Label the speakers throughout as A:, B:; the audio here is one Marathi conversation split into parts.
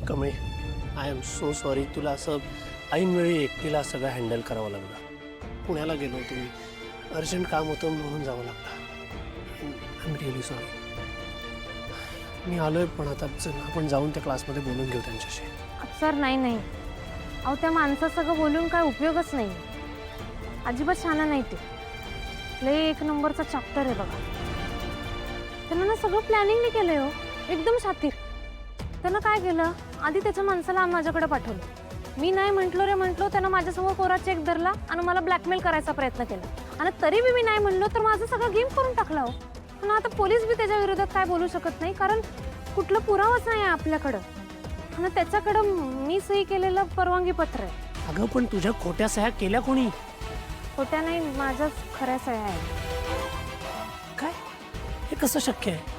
A: कमळे, आय एम सो सॉरी. तुला असं ऐनवेळी एकटीला सगळं हँडल करावं लागलं. पुण्याला गेलो होतो मी, अर्जंट काम होतं म्हणून जावं लागलं. I am really sorry. मी आलोय, पण आता चल आपण जाऊन त्या क्लासमध्ये बोलून घेऊ त्यांच्याशी.
B: सर नाही. अहो त्या माणसासगळं बोलून काय उपयोगच नाही. अजिबात छान नाही ते. लय एक नंबरचा चॅप्टर आहे बघा. त्यांना ना सगळं प्लॅनिंगने केलंय हो, एकदम शातीर. त्यानं काय केलं, आधी त्याच्या माणसाला माझ्याकडे पाठवलं. मी नाही म्हटलो त्यानं माझ्यासमोर कोरा चेक धरला आणि मला ब्लॅकमेल करायचा प्रयत्न केला. आणि तरी मी नाही म्हणलो तर माझं सगळं गेम करून टाकला हो. पण आता पोलीस बी त्याच्या विरोधात काय बोलू शकत नाही, कारण कुठलं पुरावाच नाही आहे आपल्याकडं. आणि त्याच्याकडं मी सही केलेलं परवानगी पत्र आहे.
A: अगं पण तुझ्या खोट्या सह्या केल्या कोणी?
B: खोट्या नाही, माझ्याच खऱ्या सह्या आहेत.
A: काय हे कसं शक्य आहे?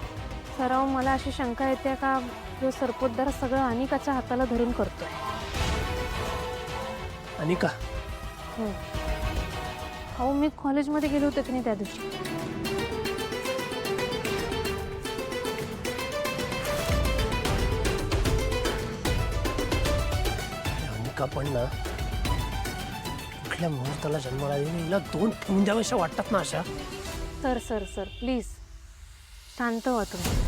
B: सराव मला अशी शंका येते का जो सरपोतदार सगळं अनिकाच्या हाताला धरून करतोय.
A: अनिका?
B: हो मी कॉलेजमध्ये गेले होते की नाही त्या दिवशी.
A: अनिका पण ना कुठल्या मुहूर्ताला जन्माला आली, हिला 2 ठेवून द्याव्याशा वाटतात ना अशा.
B: सर प्लीज शांत व्हा तुम्ही.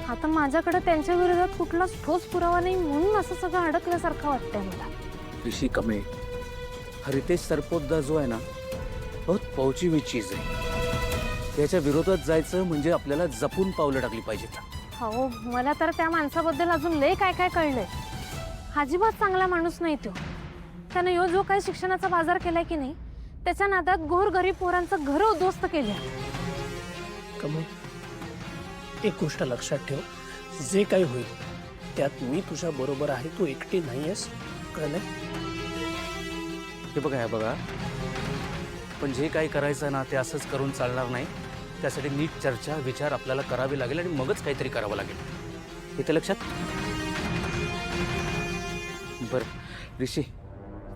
B: आता माझ्याकडे त्यांच्या विरोधात कुठलाच ठोस पुरावा नाही म्हणून असं सगळं अडकल्यासारखं वाटतंय मला.
C: ऋषी कमळे, हा रितेश सरपोतदार जो आहे ना, बहुत पहुंची हुई चीज आहे. त्याच्या विरोधात जायचं म्हणजे आपल्याला जपून पावलं टाकली पाहिजेत.
B: हो मला तर त्या माणसाबद्दल अजून लय काय कळलंय. अजिबात चांगला माणूस नाही तो. त्यानं यो जो काही शिक्षणाचा बाजार केलाय की नाही, त्याच्या नादात गोरगरीब पोरांचं घर उद्ध्वस्त केलं.
A: कमळे, एक गोष्ट लक्षात ठेव, जे काही होईल त्यात मी तुझ्या बरोबर आहे. तू एकटी नाहीयेस, कळलं?
C: हे बघा, पण जे काही करायचं ना ते असंच करून चालणार नाही. त्यासाठी नीट चर्चा विचार आपल्याला करावी लागेल आणि मगच काहीतरी करावं लागेल. इथे लक्षात? बरं ऋषी,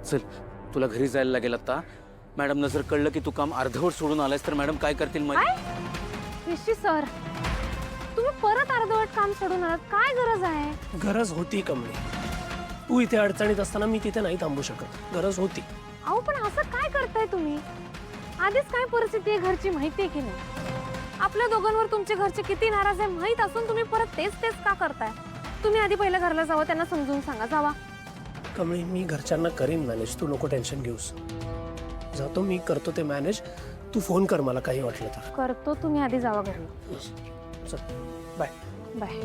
C: चल तुला घरी जायला लागेल आता. मॅडमनं जर कळलं की तू काम अर्धवट सोडून आलायस तर मॅडम काय करतील मग?
B: ऋषी सर, तुम्ही परत अर्धवट काम सोडून आलात, काय गरज आहे?
A: गरज होती कमळे. तू इथे अडचणीत असताना मी तिथे नाही थांबू शकत. गरज होती.
B: अहो पण असं काय करताय तुम्ही? आधीच काय परिस्थिती आहे घरची माहिती आहे की नाही? आपल्या दोघांवर तुमचे घरचे किती नाराज आहे माहित असून तुम्ही परत तेच का करताय? तुम्ही आधी पहिल्या घरला जावं, त्यांना समजून सांगा. जावा.
A: कमळे, मी घरच्यांना करीन मॅनेज, तू नको टेन्शन घेऊस. जातो मी, करतो ते मॅनेज. तू फोन कर मला काही वाटलं तर.
B: करतो, तुम्ही आधी जावा घरी.
A: चल बाय.
B: बाय.